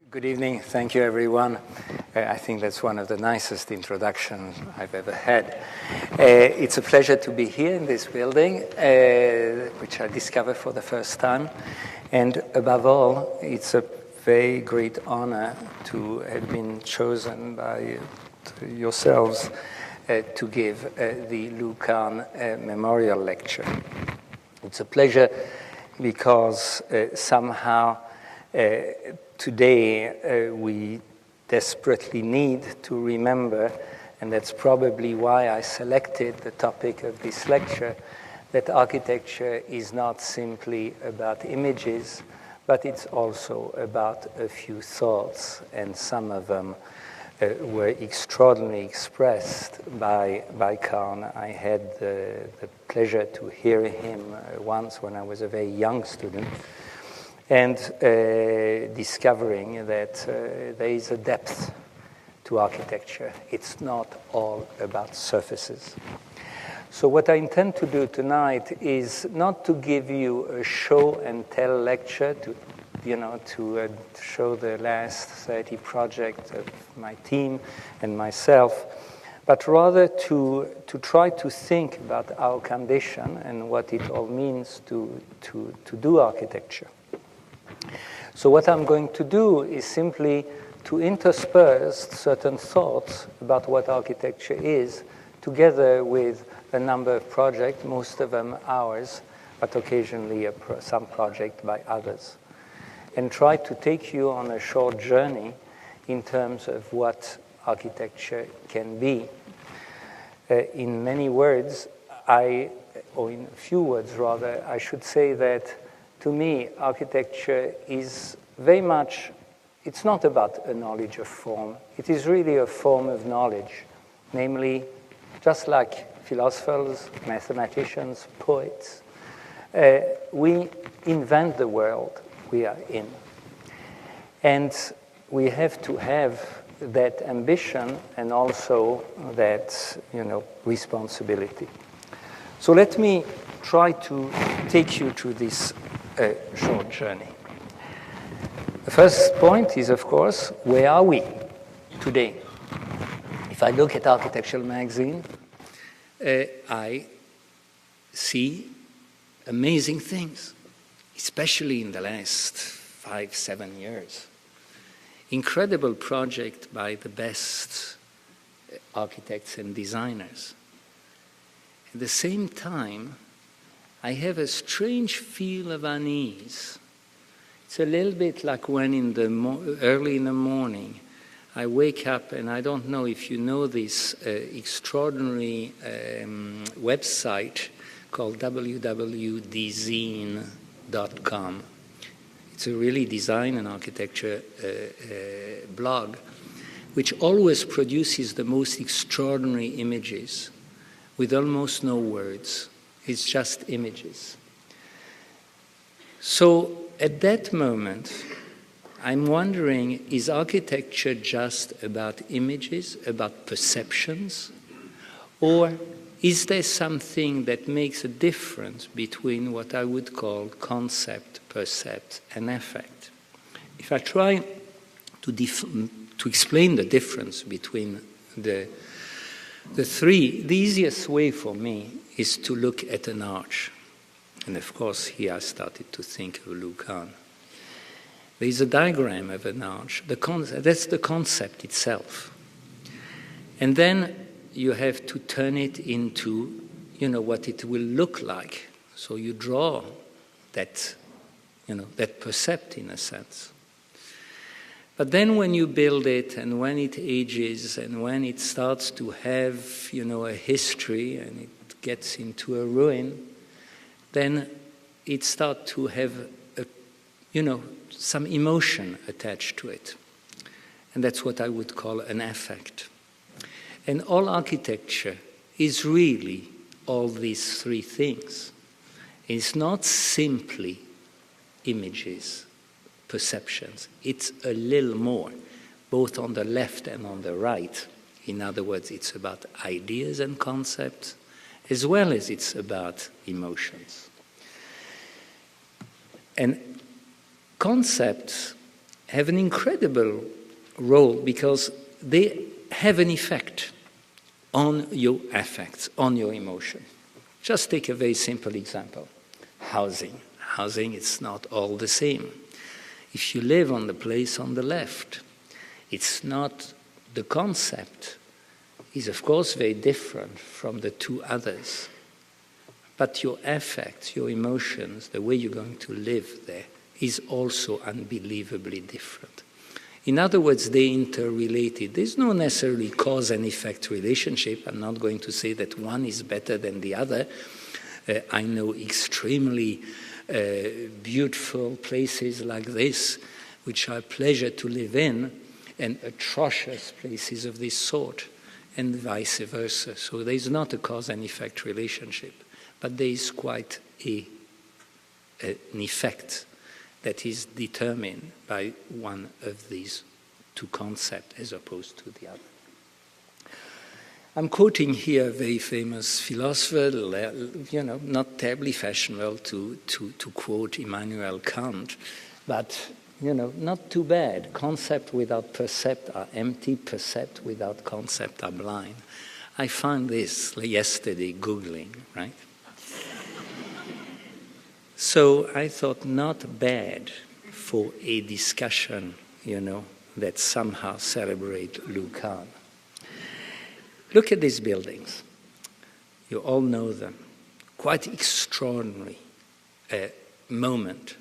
Good evening. Thank you, everyone. I think that's one of the nicest introductions I've ever had. It's a pleasure to be here in this building, which I discovered for the first time. And above all, it's a very great honor to have been chosen by yourselves to give the Lou Kahn Memorial Lecture. It's a pleasure because somehow today, we desperately need to remember, and that's probably why I selected the topic of this lecture, that architecture is not simply about images, but it's also about a few thoughts, and some of them were extraordinarily expressed by Kahn. I had the pleasure to hear him once when I was a very young student, and discovering that there is a depth to architecture. It's not all about surfaces. So what I intend to do tonight is not to give you a show and tell lecture to show the last 30 projects of my team and myself, but rather to try to think about our condition and what it all means to do architecture. So what I'm going to do is simply to intersperse certain thoughts about what architecture is, together with a number of projects, most of them ours, but occasionally some project by others, and try to take you on a short journey in terms of what architecture can be. In many words, or in a few words rather, I should say that to me, architecture is very much, it's not about a knowledge of form. It is really a form of knowledge, namely, just like philosophers, mathematicians, poets, we invent the world we are in. And we have to have that ambition and also that, responsibility. So let me try to take you through this short journey. The first point is, of course, where are we today? If I look at Architectural Magazine, I see amazing things, especially in the last 5-7 years. Incredible project by the best architects and designers. At the same time, I have a strange feel of unease. It's a little bit like when early in the morning, I wake up, and I don't know if you know this extraordinary website called www.design.com. It's a really design and architecture blog, which always produces the most extraordinary images with almost no words. It's just images. So at that moment, I'm wondering, is architecture just about images, about perceptions? Or is there something that makes a difference between what I would call concept, percept, and affect? If I try to explain the difference between the three, the easiest way for me is to look at an arch. And of course, here I started to think of Lou Kahn. There is a diagram of an arch. That's the concept itself. And then you have to turn it into, what it will look like. So you draw that, that percept in a sense. But then when you build it, and when it ages, and when it starts to have, a history, and it gets into a ruin, then it starts to have, some emotion attached to it. And that's what I would call an affect. And all architecture is really all these three things. It's not simply images, perceptions. It's a little more, both on the left and on the right. In other words, it's about ideas and concepts, as well as it's about emotions. And concepts have an incredible role because they have an effect on your affects, on your emotion. Just take a very simple example. Housing. Housing, it's not all the same. If you live on the place on the left, it's not the concept is of course very different from the two others. But your affects, your emotions, the way you're going to live there is also unbelievably different. In other words, they're interrelated. There's no necessarily cause and effect relationship. I'm not going to say that one is better than the other. I know extremely beautiful places like this, which are a pleasure to live in, and atrocious places of this sort, and vice versa. So there's not a cause and effect relationship, but there is quite an effect that is determined by one of these two concepts as opposed to the other. I'm quoting here a very famous philosopher, not terribly fashionable to quote Immanuel Kant, but, not too bad. Concept without percept are empty, percept without concept are blind. I found this yesterday Googling, right? So I thought not bad for a discussion, that somehow celebrate Lou Kahn. Look at these buildings. You all know them. Quite extraordinary moment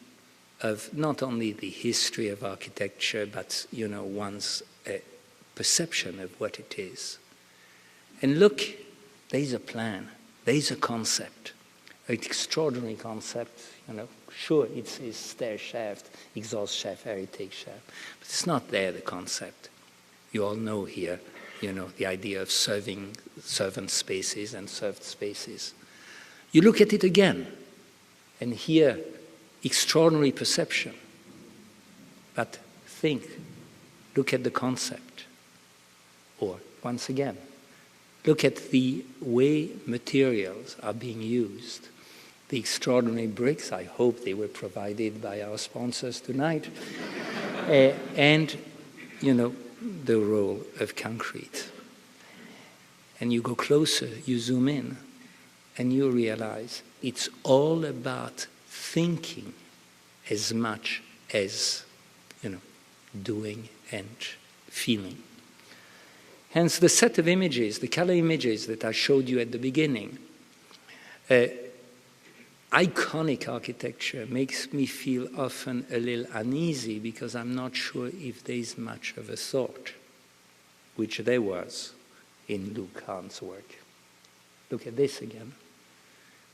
of not only the history of architecture, but, one's perception of what it is. And look, there's a plan, there's a concept, an extraordinary concept, Sure, it's stair shaft, exhaust shaft, heritage shaft, but it's not there, the concept. You all know here, the idea of serving servant spaces and served spaces. You look at it again, and here, extraordinary perception. But look at the concept. Or, once again, look at the way materials are being used. The extraordinary bricks, I hope they were provided by our sponsors tonight, and, the role of concrete. And you go closer, you zoom in, and you realize it's all about thinking as much as, doing and feeling. Hence the set of images, the color images that I showed you at the beginning, iconic architecture makes me feel often a little uneasy because I'm not sure if there is much of a thought, which there was in Lou Kahn's work. Look at this again.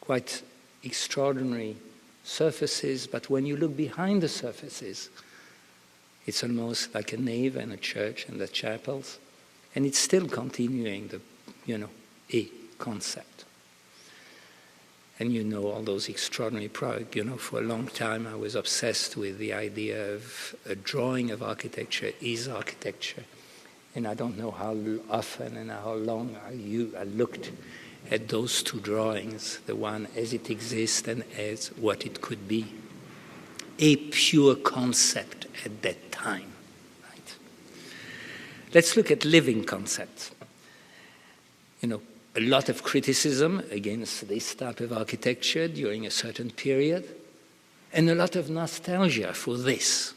Quite extraordinary surfaces, but when you look behind the surfaces, it's almost like a nave and a church and the chapels, and it's still continuing the, a concept. And all those extraordinary products. For a long time I was obsessed with the idea of a drawing of architecture is architecture. And I don't know how often and how long I looked at those two drawings, the one as it exists and as what it could be. A pure concept at that time. Right? Let's look at living concepts. A lot of criticism against this type of architecture during a certain period, and a lot of nostalgia for this.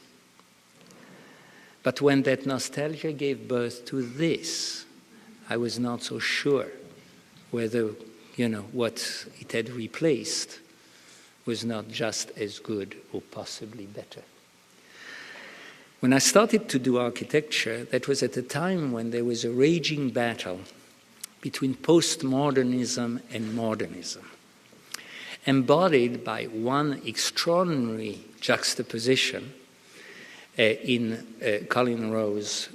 But when that nostalgia gave birth to this, I was not so sure whether, what it had replaced was not just as good or possibly better. When I started to do architecture, that was at a time when there was a raging battle between postmodernism and modernism, embodied by one extraordinary juxtaposition in Colin Rowe's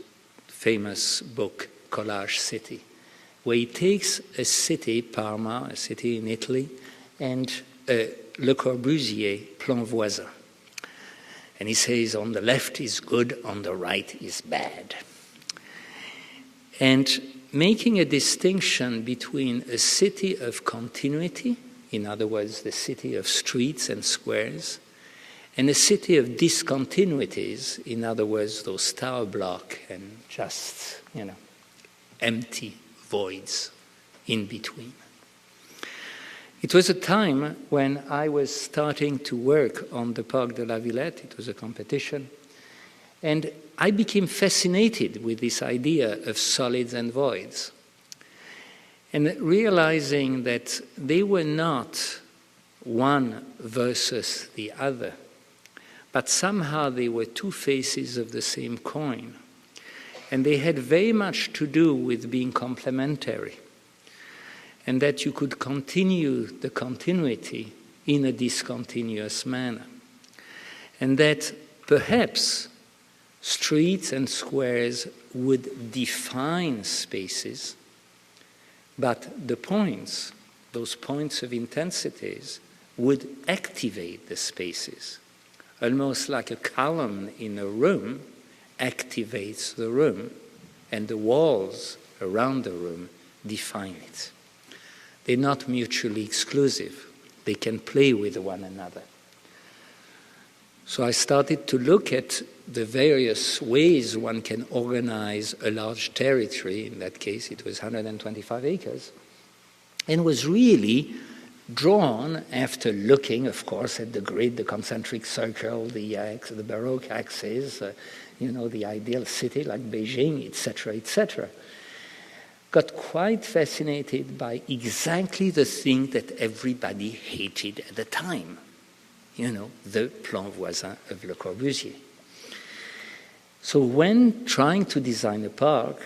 famous book, Collage City, where he takes a city, Parma, a city in Italy, and Le Corbusier, Plan Voisin. And he says, on the left is good, on the right is bad. And making a distinction between a city of continuity, in other words, the city of streets and squares, And a city of discontinuities, in other words, those tower block and just, empty voids in between. It was a time when I was starting to work on the Parc de La Villette. It was a competition. And I became fascinated with this idea of solids and voids. And realizing that they were not one versus the other, but somehow they were two faces of the same coin. And they had very much to do with being complementary. And that you could continue the continuity in a discontinuous manner. And that perhaps streets and squares would define spaces, but the points, those points of intensities, would activate the spaces. Almost like a column in a room activates the room, and the walls around the room define it. They're not mutually exclusive. They can play with one another. So I started to look at the various ways one can organize a large territory. In that case, it was 125 acres, and was really drawn after looking, of course, at the grid, the concentric circle, the Baroque axis, the ideal city like Beijing, etc., etc. Got quite fascinated by exactly the thing that everybody hated at the time, the plan voisin of Le Corbusier. So when trying to design a park,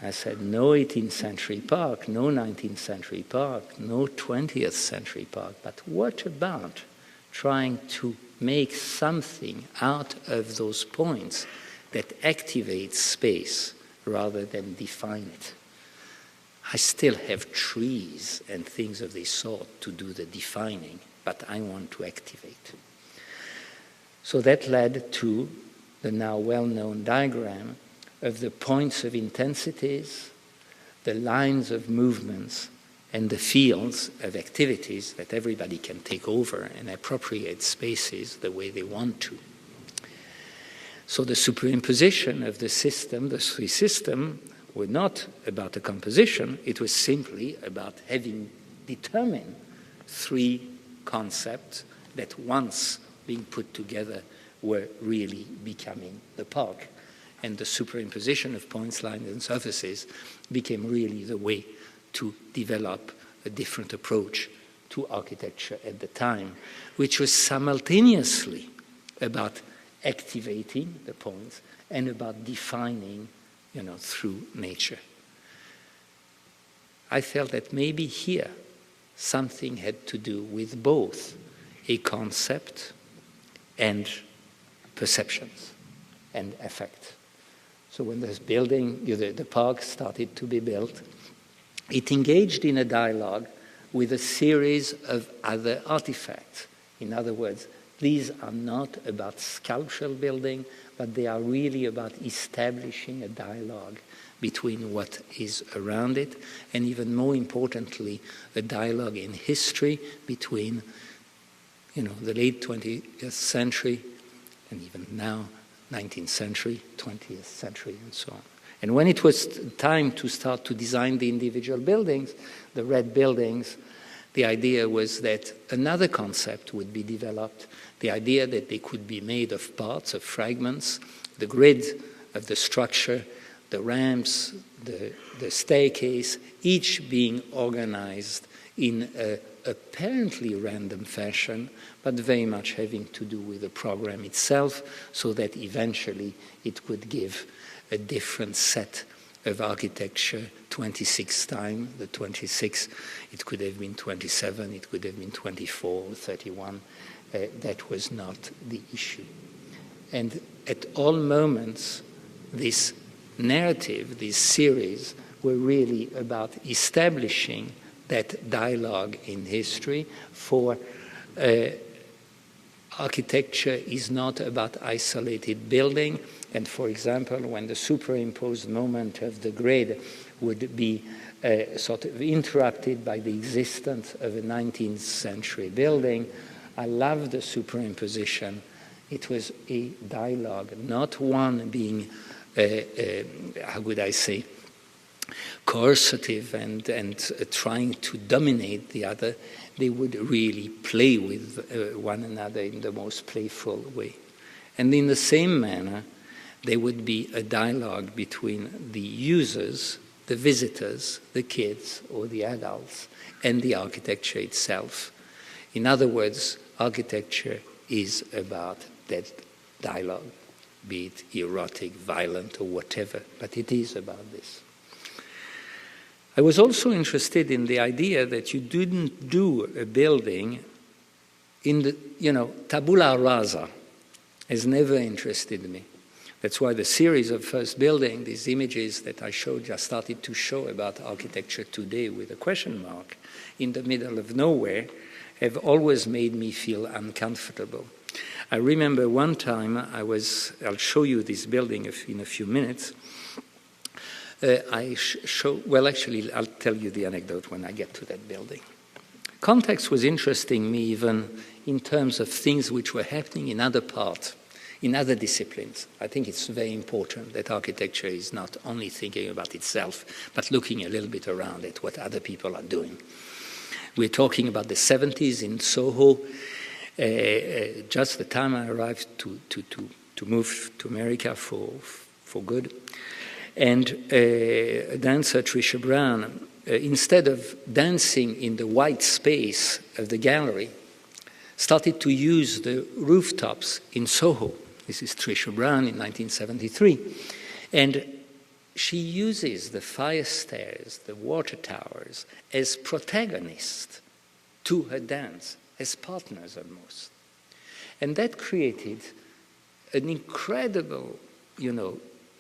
I said, no 18th century park, no 19th century park, no 20th century park, but what about trying to make something out of those points that activates space rather than define it? I still have trees and things of this sort to do the defining, but I want to activate. So that led to the now well-known diagram of the points of intensities, the lines of movements, and the fields of activities that everybody can take over and appropriate spaces the way they want to. So the superimposition of the system, the three systems, were not about a composition. It was simply about having determined three concepts that once being put together were really becoming the park. And the superimposition of points, lines, and surfaces became really the way to develop a different approach to architecture at the time, which was simultaneously about activating the points and about defining, through nature. I felt that maybe here something had to do with both a concept and perceptions and affect. So when this building, the park started to be built, it engaged in a dialogue with a series of other artifacts. In other words, these are not about sculptural building, but they are really about establishing a dialogue between what is around it, and even more importantly, a dialogue in history between, the late 20th century and even now, 19th century, 20th century, and so on. And when it was time to start to design the individual buildings, the red buildings, the idea was that another concept would be developed, the idea that they could be made of parts, of fragments, the grid of the structure, the ramps, the staircase, each being organized in a apparently random fashion, but very much having to do with the program itself, so that eventually it would give a different set of architecture 26 times. The 26, it could have been 27, it could have been 24, 31. That was not the issue. And at all moments, this narrative, this series, were really about establishing that dialogue in history. For architecture is not about isolated building. And for example, when the superimposed moment of the grid would be sort of interrupted by the existence of a 19th century building, I love the superimposition It was a dialogue, not one being, how would I say, coercive and trying to dominate the other. They would really play with one another in the most playful way. And in the same manner, there would be a dialogue between the users, the visitors, the kids or the adults, and the architecture itself. In other words, architecture is about that dialogue, be it erotic, violent, or whatever, but it is about this. I was also interested in the idea that you didn't do a building in the, tabula rasa has never interested me. That's why the series of first building, these images that I showed, just started to show about architecture today with a question mark in the middle of nowhere, have always made me feel uncomfortable. I remember one time I'll show you this building in a few minutes. I'll tell you the anecdote when I get to that building. Context was interesting me even in terms of things which were happening in other parts, in other disciplines. I think it's very important that architecture is not only thinking about itself, but looking a little bit around at what other people are doing. We're talking about the 70s in Soho, just the time I arrived to move to America for good. And dancer Trisha Brown, instead of dancing in the white space of the gallery, started to use the rooftops in Soho. This is Trisha Brown in 1973. And she uses the fire stairs, the water towers, as protagonists to her dance, as partners almost. And that created an incredible,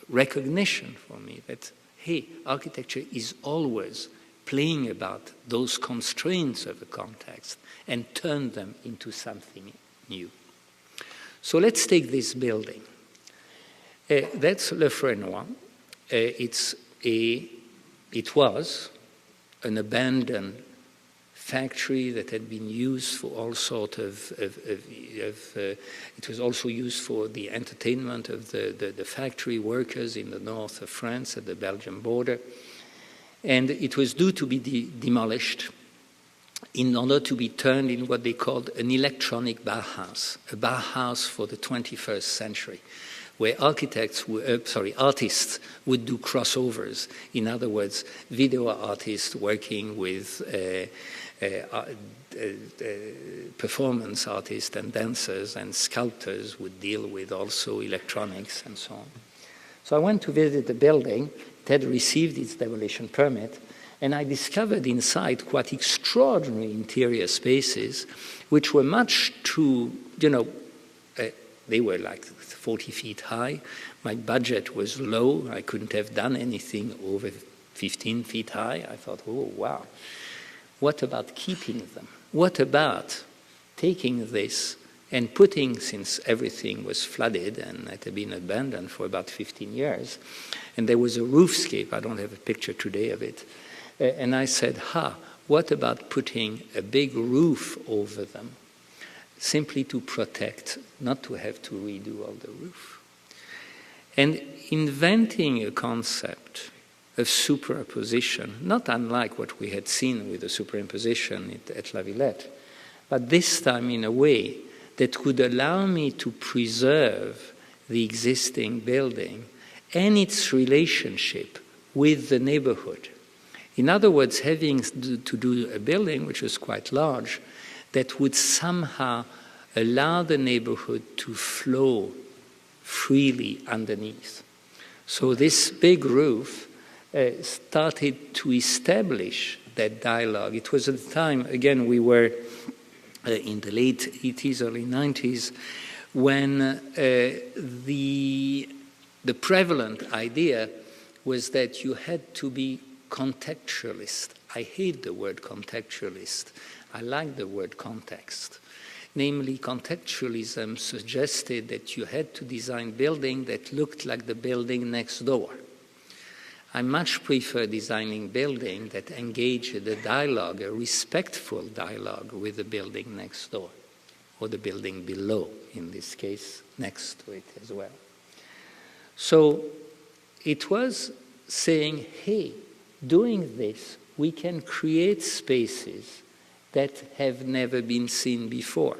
recognition for me that, hey, architecture is always playing about those constraints of the context and turn them into something new. So let's take this building. That's Le Fresnoy. It was an abandoned factory that had been used for all sorts it was also used for the entertainment of the factory workers in the north of France at the Belgian border. And it was due to be demolished in order to be turned in what they called an electronic Bauhaus, a Bauhaus for the 21st century, where artists would do crossovers. In other words, video artists working with performance artists and dancers, and sculptors would deal with also electronics and so on. So I went to visit the building. It had received its demolition permit, and I discovered inside quite extraordinary interior spaces, which were much too, they were like 40 feet high. My budget was low. I couldn't have done anything over 15 feet high. I thought, oh, wow. What about keeping them? What about taking this and putting, since everything was flooded and it had been abandoned for about 15 years, and there was a roofscape, I don't have a picture today of it, and I said, what about putting a big roof over them, simply to protect, not to have to redo all the roof. And inventing a concept of superposition, not unlike what we had seen with the superimposition at La Villette, but this time in a way that could allow me to preserve the existing building and its relationship with the neighborhood. In other words, having to do a building which was quite large that would somehow allow the neighborhood to flow freely underneath. So this big roof started to establish that dialogue. It was at the time, again, we were in the late 80s, early 90s, when the prevalent idea was that you had to be contextualist. I hate the word contextualist. I like the word context. Namely, contextualism suggested that you had to design building that looked like the building next door. I much prefer designing building that engage the dialogue, a respectful dialogue with the building next door. or the building below, in this case, next to it as well. So it was saying, hey, doing this, we can create spaces that have never been seen before.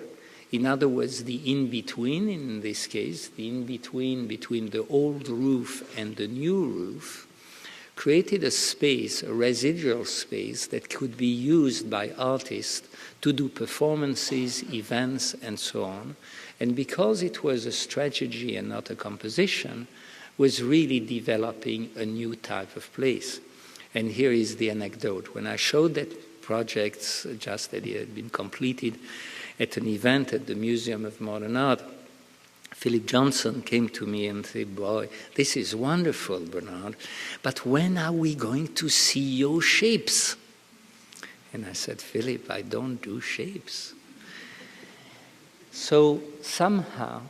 In other words, the in-between, in this case, the in-between between the old roof and the new roof, created a space, a residual space, that could be used by artists to do performances, events, and so on. And because it was a strategy and not a composition, was really developing a new type of place. And here is the anecdote. When I showed that project, just that it had been completed at an event at the Museum of Modern Art, Philip Johnson came to me and said, boy, this is wonderful, Bernard, but when are we going to see your shapes? And I said, Philip, I don't do shapes. So somehow,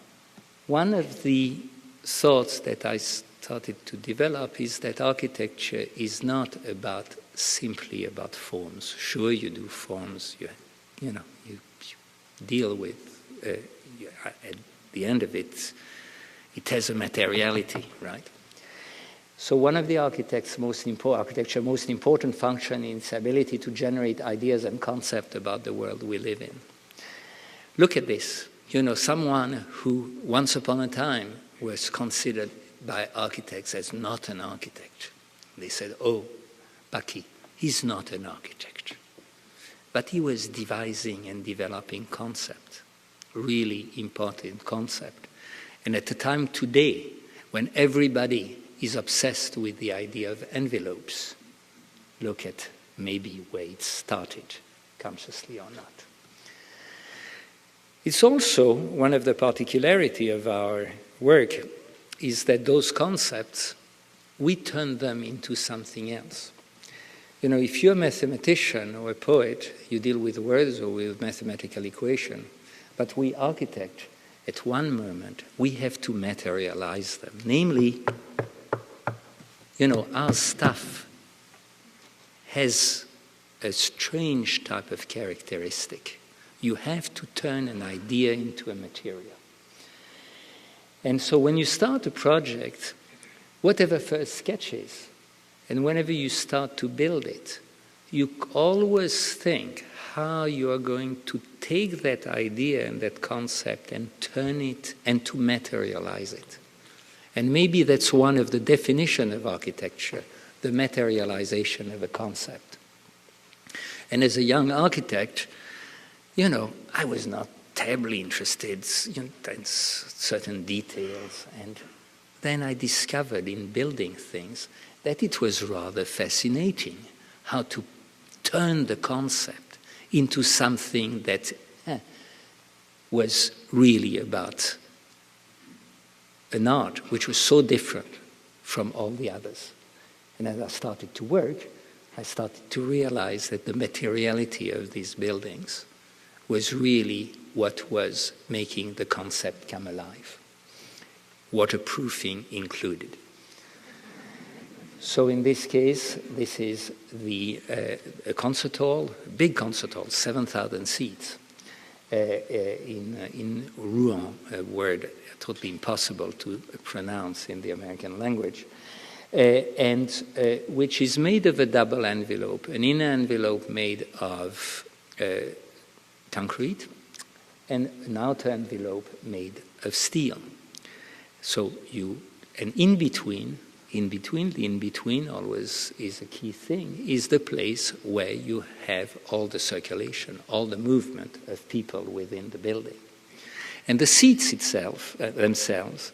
one of the thoughts that I started to develop is that architecture is not simply about forms. Sure, you do forms, you deal with, at the end of it, it has a materiality, right? So one of the architecture's most important function is its ability to generate ideas and concepts about the world we live in. Look at this. Someone who once upon a time was considered by architects as not an architect. They said, oh, Bucky, he's not an architect. But he was devising and developing concept, really important concept. And at the time today, when everybody is obsessed with the idea of envelopes, look at maybe where it started, consciously or not. It's also one of the particularity of our work is that those concepts, we turn them into something else. If you're a mathematician or a poet, you deal with words or with mathematical equation. But we architects, at one moment, we have to materialize them. Namely, our stuff has a strange type of characteristic. You have to turn an idea into a material. And so when you start a project, whatever first sketches, and whenever you start to build it, you always think how you are going to take that idea and that concept and turn it and to materialize it. And maybe that's one of the definitions of architecture, the materialization of a concept. And as a young architect, I was not terribly interested in certain details. And then I discovered in building things that it was rather fascinating how to turn the concept into something that was really about an art which was so different from all the others. And as I started to work, I started to realize that the materiality of these buildings was really what was making the concept come alive, waterproofing included. So in this case, this is a concert hall, big concert hall, 7,000 seats in Rouen, a word totally impossible to pronounce in the American language, and which is made of a double envelope, an inner envelope made of concrete, and an outer envelope made of steel. So and the in-between always is a key thing, is the place where you have all the circulation, all the movement of people within the building. And the seats themselves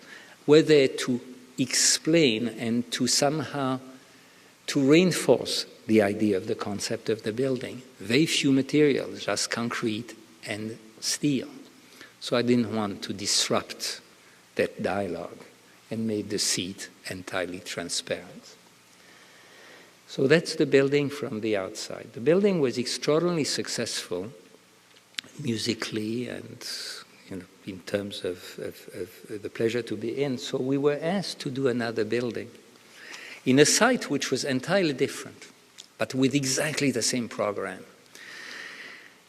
were there to explain and to somehow to reinforce the idea of the concept of the building. Very few materials, just concrete and steel. So I didn't want to disrupt that dialogue and made the seat entirely transparent. So that's the building from the outside. The building was extraordinarily successful musically and in terms of the pleasure to be in. So we were asked to do another building in a site which was entirely different, but with exactly the same program.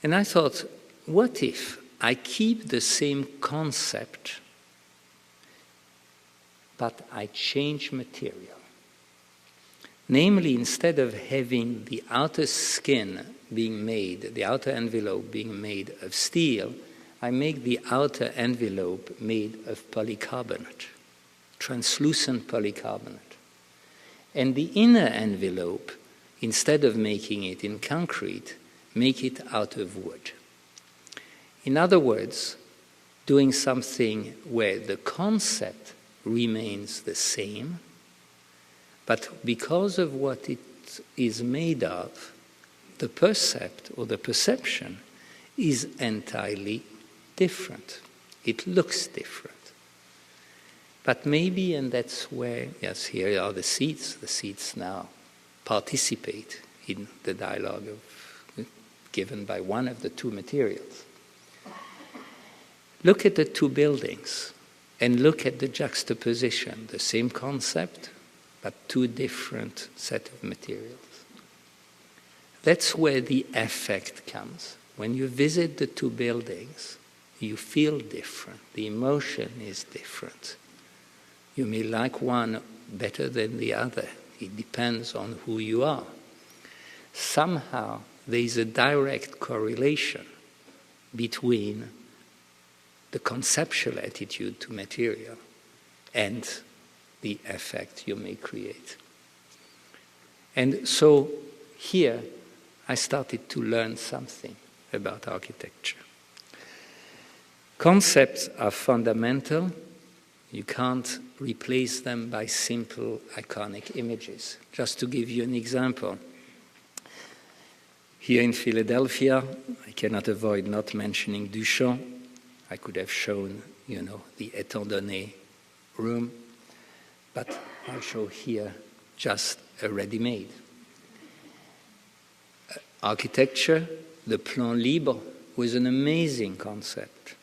And I thought, what if I keep the same concept, but I change material. Namely, instead of having the outer skin being made, the outer envelope being made of steel, I make the outer envelope made of polycarbonate, translucent polycarbonate. And the inner envelope, instead of making it in concrete, make it out of wood. In other words, doing something where the concept remains the same, but because of what it is made of, the percept or the perception is entirely different. It looks different. But maybe, and that's where, yes, here are the seats now participate in the dialogue given by one of the two materials. Look at the two buildings and look at the juxtaposition, the same concept, but two different set of materials. That's where the effect comes. When you visit the two buildings, you feel different. The emotion is different. You may like one better than the other. It depends on who you are. Somehow, there is a direct correlation between the conceptual attitude to material and the effect you may create. And so here I started to learn something about architecture. Concepts are fundamental. You can't replace them by simple iconic images. Just to give you an example, here in Philadelphia, I cannot avoid not mentioning Duchamp. I could have shown, the Étant Donné room, but I'll show here just a ready-made. Architecture, the plan libre, was an amazing concept.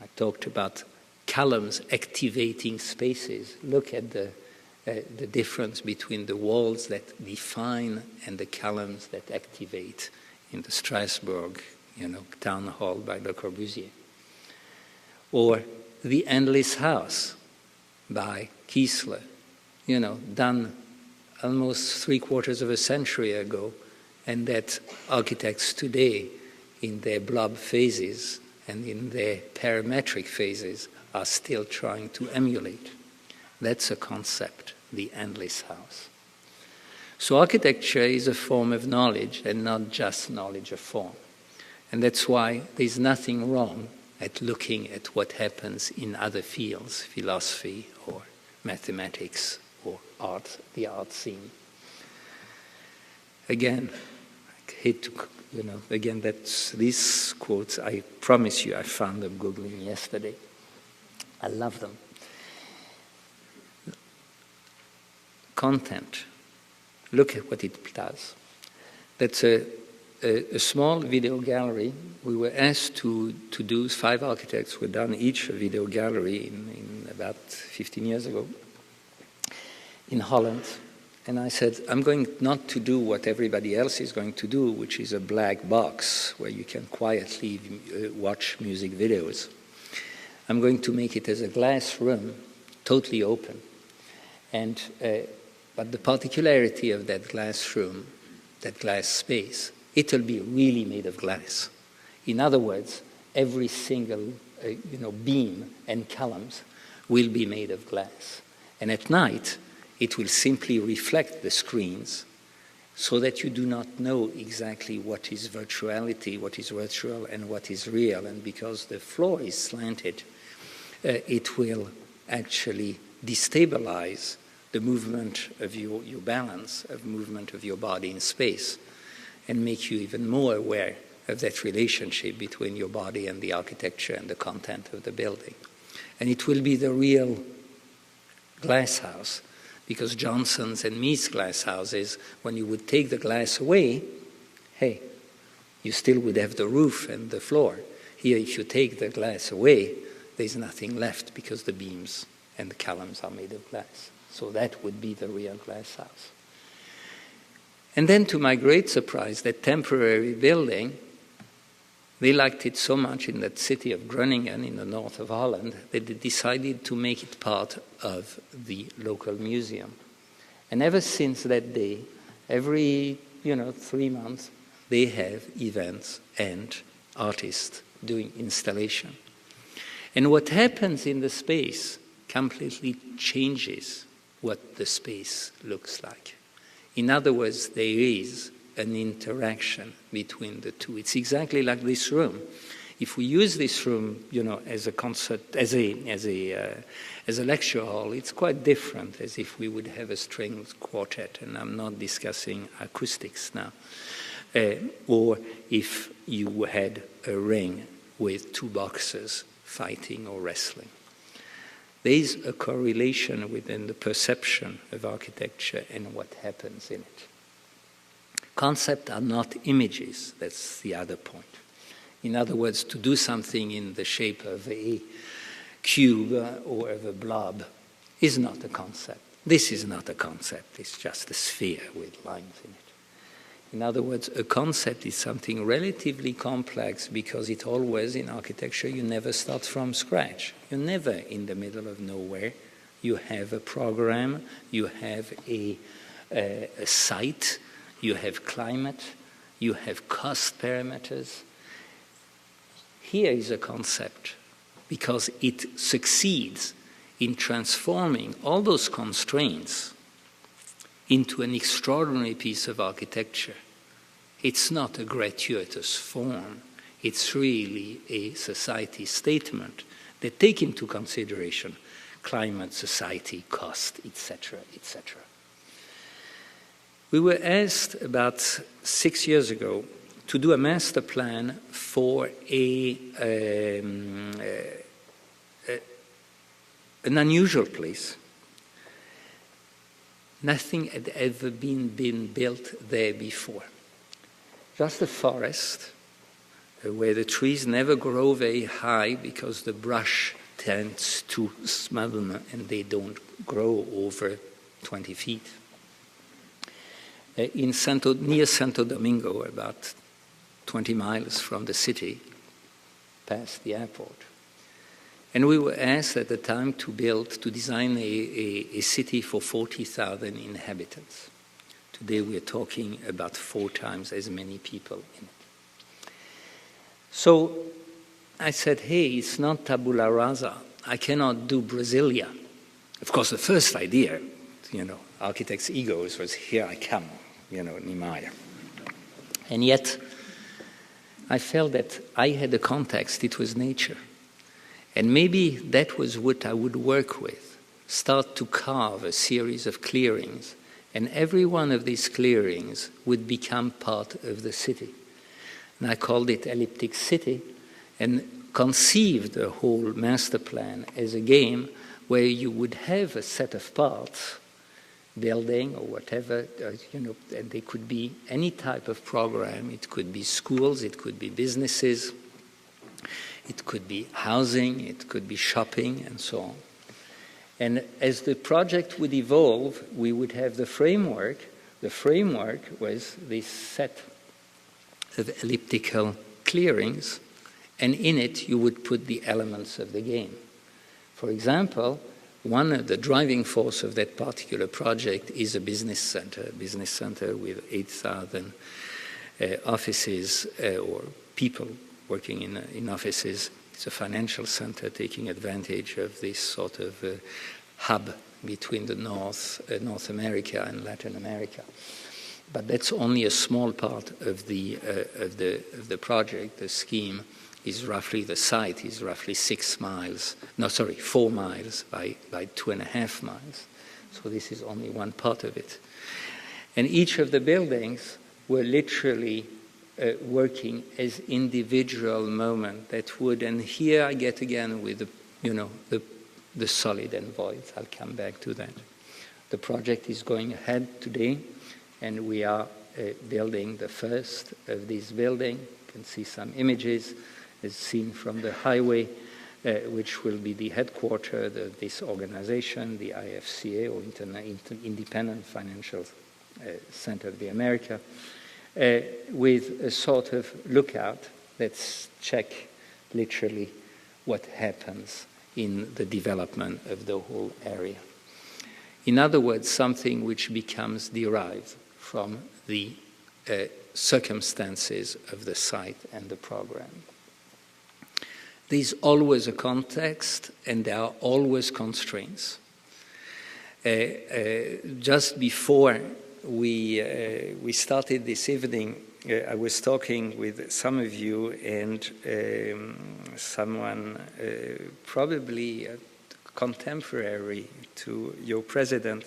I talked about columns activating spaces. Look at the difference between the walls that define and the columns that activate in the Strasbourg, town hall by Le Corbusier. Or The Endless House by Kiesler, done almost 3/4 of a century ago, and that architects today, in their blob phases and in their parametric phases, are still trying to emulate. That's a concept, the endless house. So architecture is a form of knowledge and not just knowledge of form. And that's why there's nothing wrong at looking at what happens in other fields, philosophy or mathematics or art, the art scene. Again, I hate to, again, that's these quotes, I promise you, I found them Googling yesterday. I love them. Content. Look at what it does. That's a small video gallery. We were asked to do, 5 architects were done each a video gallery in about 15 years ago in Holland. And I said, I'm going not to do what everybody else is going to do, which is a black box where you can quietly watch music videos. I'm going to make it as a glass room, totally open. And but the particularity of that glass room, that glass space, it'll be really made of glass. In other words, every single beam and columns will be made of glass. And at night, it will simply reflect the screens so that you do not know exactly what is virtuality, what is virtual, and what is real. And because the floor is slanted, it will actually destabilize the movement of your balance, of movement of your body in space, and make you even more aware of that relationship between your body and the architecture and the content of the building. And it will be the real glass house, because Johnson's and Meath's glass houses, when you would take the glass away, hey, you still would have the roof and the floor. Here, if you take the glass away, there's nothing left because the beams and the columns are made of glass. So that would be the real glass house. And then, to my great surprise, that temporary building They liked it so much in that city of Groningen in the north of Holland that they decided to make it part of the local museum. And ever since that day, every 3 months, they have events and artists doing installation. And what happens in the space completely changes what the space looks like. In other words, there is an interaction between the two. It's exactly like this room. If we use this room, as a concert, as a lecture hall, it's quite different as if we would have a string quartet, and I'm not discussing acoustics now. Or if you had a ring with two boxers fighting or wrestling. There is a correlation within the perception of architecture and what happens in it. Concepts are not images, that's the other point. In other words, to do something in the shape of a cube or of a blob is not a concept. This is not a concept, it's just a sphere with lines in it. In other words, a concept is something relatively complex because it always, in architecture, you never start from scratch. You're never in the middle of nowhere. You have a program, you have a site, you have climate, you have cost parameters. Here is a concept because it succeeds in transforming all those constraints into an extraordinary piece of architecture. It's not a gratuitous form. It's really a society statement that take into consideration climate, society, cost, etc., etc. We were asked about 6 years ago to do a master plan for an unusual place. Nothing had ever been built there before. Just a forest where the trees never grow very high because the brush tends to smother them and they don't grow over 20 feet. Near Santo Domingo, about 20 miles from the city, past the airport. And we were asked at the time to design a city for 40,000 inhabitants. Today we're talking about 4 times as many people in it. So I said, hey, it's not tabula rasa. I cannot do Brasilia. Of course, the first idea, architect's egos was, here I come, Niemeyer. And yet, I felt that I had a context, it was nature. And maybe that was what I would work with. Start to carve a series of clearings. And every one of these clearings would become part of the city. And I called it Elliptic City and conceived the whole master plan as a game where you would have a set of parts, building or whatever, and they could be any type of program. It could be schools, it could be businesses, it could be housing, it could be shopping, and so on. And as the project would evolve, we would have the framework. The framework was this set of elliptical clearings, and in it you would put the elements of the game. For example, one of the driving force of that particular project is a business center with 8,000 offices or people working in offices. It's a financial center taking advantage of this sort of hub between the North America and Latin America. But that's only a small part of the project. The scheme is roughly, the site is roughly 4 miles by 2.5 miles. So this is only one part of it. And each of the buildings were literally working as individual moment that would, and here I get again with the solid and voids. I'll come back to that. The project is going ahead today, and we are building the first of these buildings. You can see some images as seen from the highway, which will be the headquarters of this organization, the IFCA, or Independent Financial Center of the America, with a sort of lookout Let's check literally what happens in the development of the whole area. In other words, something which becomes derived from the circumstances of the site and the program. There's always a context, and there are always constraints. Just before we started this evening, I was talking with some of you, and someone probably contemporary to your president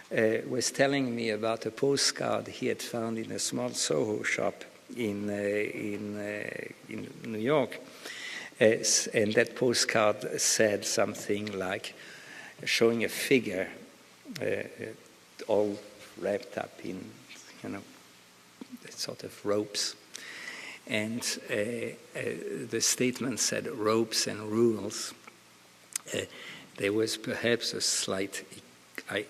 was telling me about a postcard he had found in a small Soho shop in New York. And that postcard said something like, showing a figure all wrapped up in, sort of ropes. And the statement said ropes and rules. There was perhaps a slight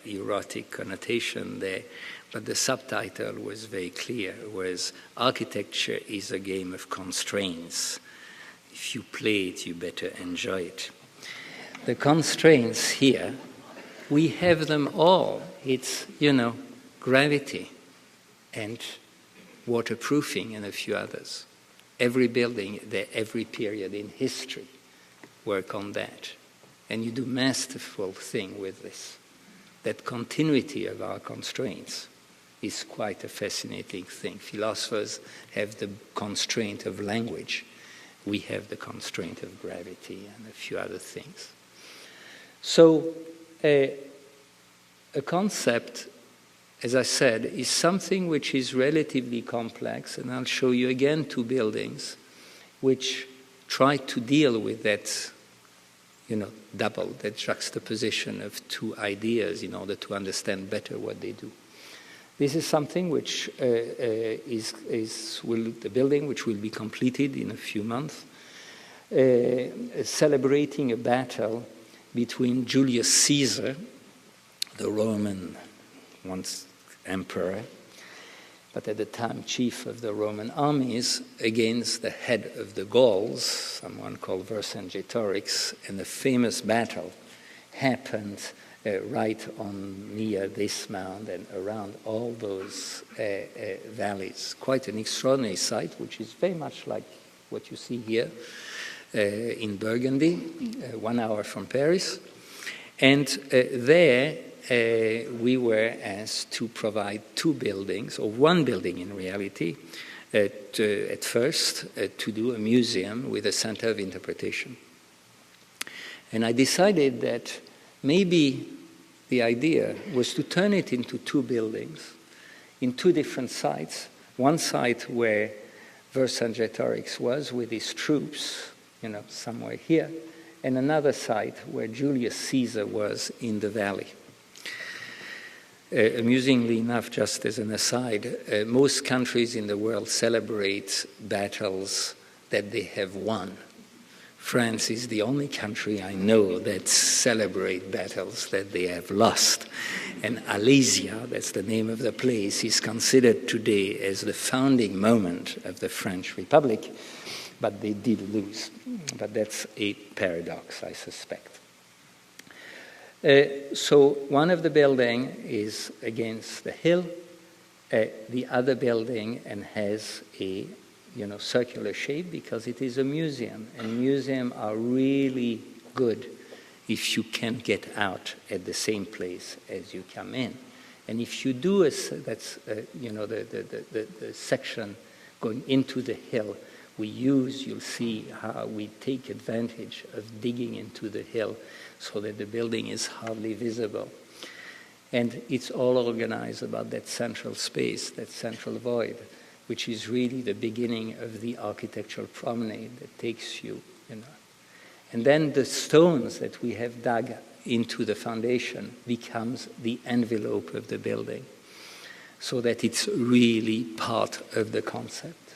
erotic connotation there, but the subtitle was very clear. It was, architecture is a game of constraints. If you play it, you better enjoy it. The constraints here, we have them all. It's, gravity and waterproofing and a few others. Every building, every period in history work on that. And you do masterful thing with this. That continuity of our constraints is quite a fascinating thing. Philosophers have the constraint of language. We have the constraint of gravity and a few other things. So a concept, as I said, is something which is relatively complex, and I'll show you again two buildings which try to deal with that, that juxtaposition of two ideas in order to understand better what they do. This is something which the building which will be completed in a few months, celebrating a battle between Julius Caesar, the Roman once emperor, but at the time chief of the Roman armies, against the head of the Gauls, someone called Vercingetorix, and a famous battle happened right on near this mound and around all those valleys. Quite an extraordinary site, which is very much like what you see here in Burgundy, 1 hour from Paris. And there we were asked to provide two buildings, or one building in reality, at first to do a museum with a center of interpretation. And I decided that maybe the idea was to turn it into two buildings in two different sites. One site where Vercingetorix was with his troops, somewhere here, and another site where Julius Caesar was in the valley. Amusingly enough, just as an aside, most countries in the world celebrate battles that they have won. France is the only country I know that celebrate battles that they have lost. And Alésia, that's the name of the place, is considered today as the founding moment of the French Republic, but they did lose. But that's a paradox, I suspect. So one of the building is against the hill, the other building and has a circular shape because it is a museum, and museums are really good if you can get out at the same place as you come in. And if you do the section going into the hill, you'll see how we take advantage of digging into the hill so that the building is hardly visible. And it's all organized about that central space, that central void, which is really the beginning of the architectural promenade that takes you, And then the stones that we have dug into the foundation becomes the envelope of the building, so that it's really part of the concept.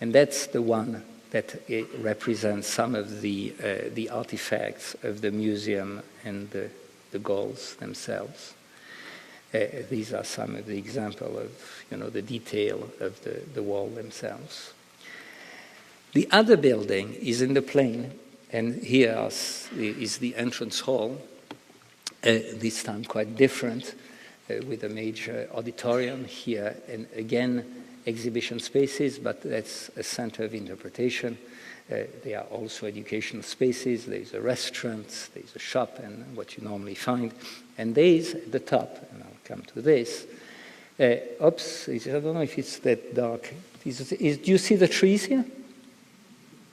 And that's the one that represents some of the artifacts of the museum and the Gauls themselves. These are some of the example of, the detail of the wall themselves. The other building is in the plain, and here is the entrance hall, this time quite different, with a major auditorium here, and again, exhibition spaces, but that's a center of interpretation. There are also educational spaces, there's a restaurant, there's a shop, and what you normally find. And there's at the top, and I'll come to this. Oops, I don't know if it's that dark. Do you see the trees here?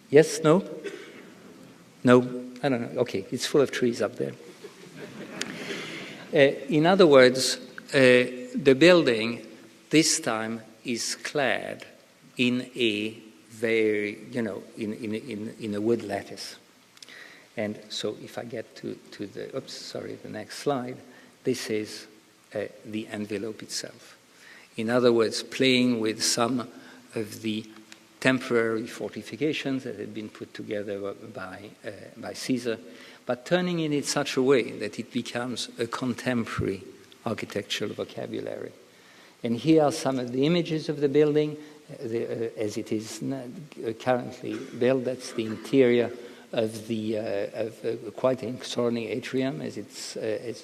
Yes, no? No, I don't know. Okay, it's full of trees up there. In other words, the building this time is clad in a very, in a wood lattice. And so if I get to the next slide, this is the envelope itself. In other words, playing with some of the temporary fortifications that had been put together by Caesar, but turning it in such a way that it becomes a contemporary architectural vocabulary. And here are some of the images of the building as it is currently built. That's the interior of quite an extraordinary atrium as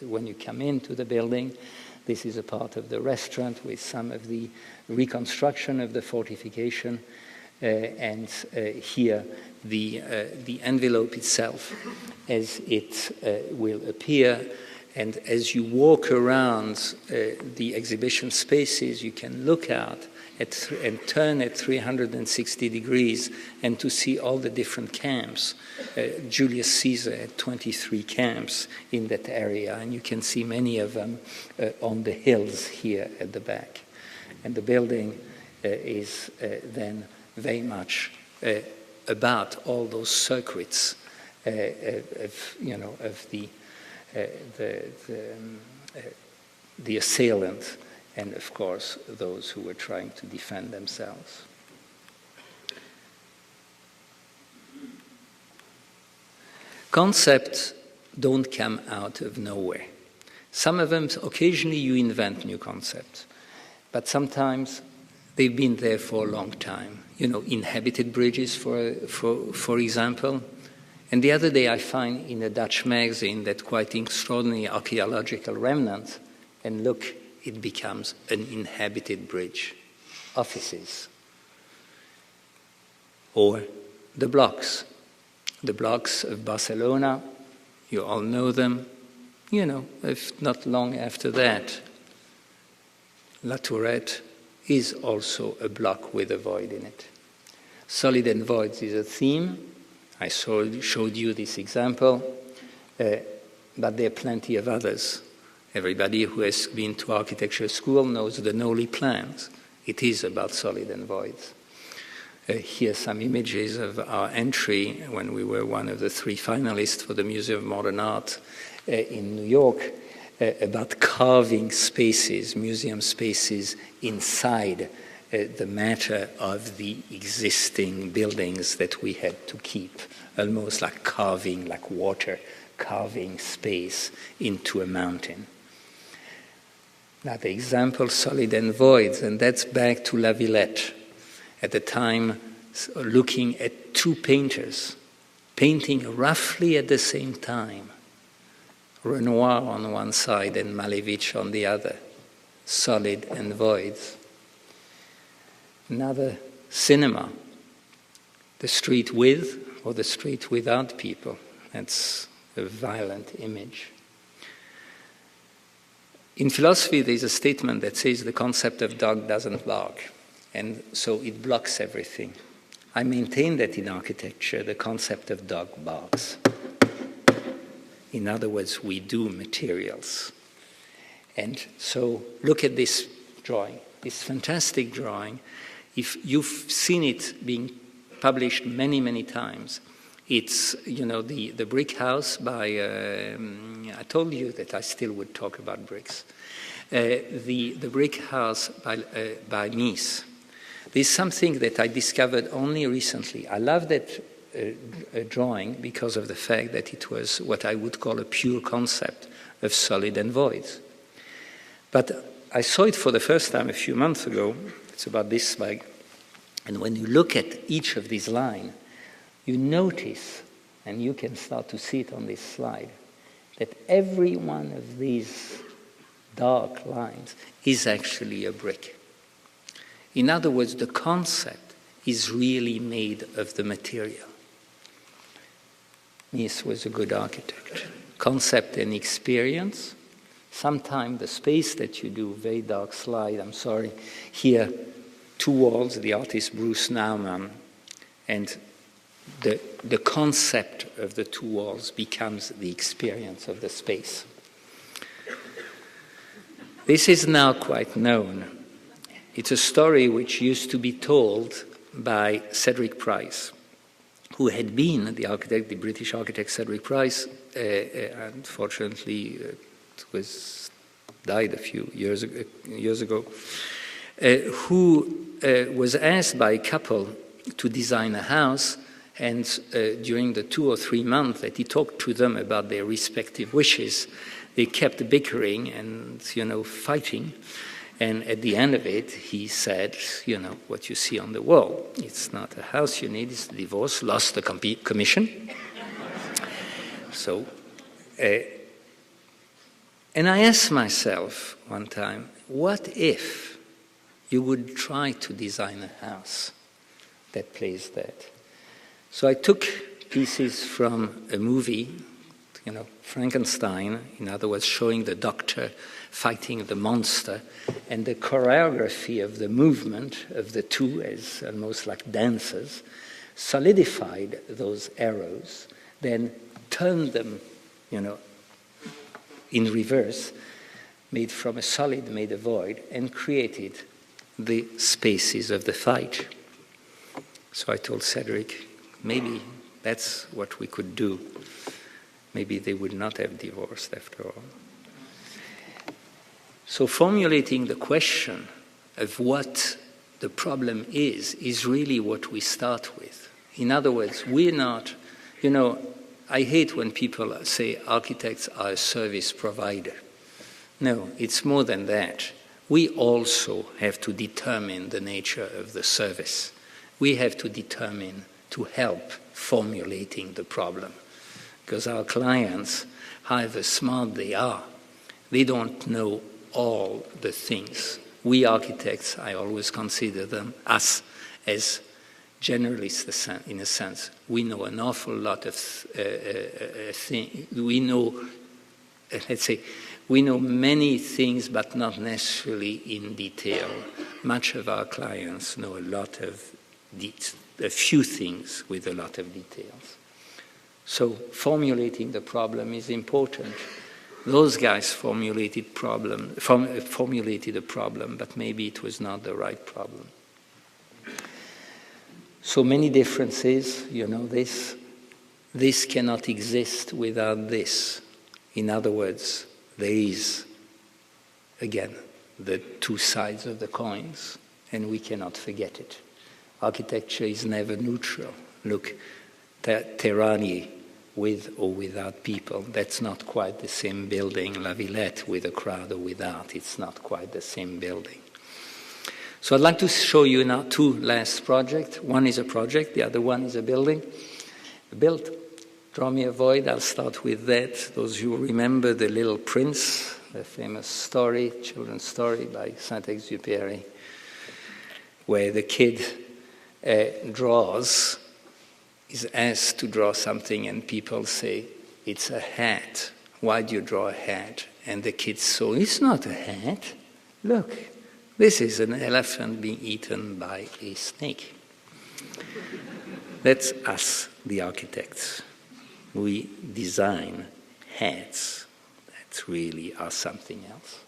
when you come into the building. This is a part of the restaurant with some of the reconstruction of the fortification. And here the envelope itself as it will appear. And as you walk around the exhibition spaces, you can look out and turn at 360 degrees and to see all the different camps. Julius Caesar had 23 camps in that area, and you can see many of them on the hills here at the back. And the building is then very much about all those circuits of the assailant, and of course those who were trying to defend themselves. Concepts don't come out of nowhere. Some of them, occasionally you invent new concepts, but sometimes they've been there for a long time. Inhabited bridges, for example. And the other day I find in a Dutch magazine that quite extraordinary archaeological remnant, and look, it becomes an inhabited bridge. Offices. Or the blocks. The blocks of Barcelona, you all know them. If not long after that, La Tourette is also a block with a void in it. Solid and voids is a theme. I showed you this example, but there are plenty of others. Everybody who has been to architecture school knows the Nolli plans. It is about solid and voids. Here are some images of our entry when we were one of the 3 finalists for the Museum of Modern Art in New York, about carving spaces, museum spaces inside the matter of the existing buildings that we had to keep, almost like carving, like water, carving space into a mountain. Another example, solid and voids, and that's back to La Villette. At the time, looking at 2 painters, painting roughly at the same time. Renoir on one side and Malevich on the other, solid and voids. Another cinema, the street with or the street without people. That's a violent image. In philosophy, there's a statement that says the concept of dog doesn't bark, and so it blocks everything. I maintain that in architecture, the concept of dog barks. In other words, we do materials. And so look at this drawing, this fantastic drawing. If you've seen it being published many, many times, it's, the brick house by, I told you that I still would talk about bricks. The brick house by Nice. There's something that I discovered only recently. I love that drawing because of the fact that it was what I would call a pure concept of solid and voids. But I saw it for the first time a few months ago. It's about this big. And when you look at each of these lines, you notice, and you can start to see it on this slide, that every one of these dark lines is actually a brick. In other words, the concept is really made of the material. Mies was a good architect. Concept and experience. Sometimes the space that you do, very dark slide, I'm sorry, here, 2 walls, the artist Bruce Nauman, and the concept of the 2 walls becomes the experience of the space. This is now quite known. It's a story which used to be told by Cedric Price, who had been the architect, the British architect Cedric Price, unfortunately died a few years ago, who was asked by a couple to design a house, and during the 2 or 3 months that he talked to them about their respective wishes, they kept bickering and, fighting. And at the end of it, he said, what you see on the wall, it's not a house you need, it's a divorce, lost the commission. So, and I asked myself one time, what if you would try to design a house that plays that? So I took pieces from a movie, Frankenstein, in other words, showing the doctor fighting the monster, and the choreography of the movement of the two as almost like dancers, solidified those arrows, then turned them, in reverse, made from a solid, made a void, and created the spaces of the fight. So I told Cedric, maybe that's what we could do. Maybe they would not have divorced after all. So formulating the question of what the problem is really what we start with. In other words, we're not, I hate when people say architects are a service provider. No, it's more than that. We also have to determine the nature of the service. We have to determine to help formulating the problem. Because our clients, however smart they are, they don't know all the things. We architects, I always consider us as generalists in a sense. We know an awful lot of things. We know, we know many things, but not necessarily in detail. Much of our clients know a few things with a lot of details. So formulating the problem is important. Those guys formulated a problem, but maybe it was not the right problem. So many differences, this cannot exist without this. In other words, there is, again, the 2 sides of the coins, and we cannot forget it. Architecture is never neutral. Look, Terrani, with or without people, that's not quite the same building. La Villette, with a crowd or without, it's not quite the same building. So I'd like to show you now 2 last projects. One is a project, the other one is a building. Built, Draw Me a Void, I'll start with that. Those who remember The Little Prince, the famous story, children's story by Saint-Exupéry, where the kid is asked to draw something, and people say, it's a hat. Why do you draw a hat? And the kid saw, it's not a hat. Look, this is an elephant being eaten by a snake. That's us, the architects. We design hats that really are something else.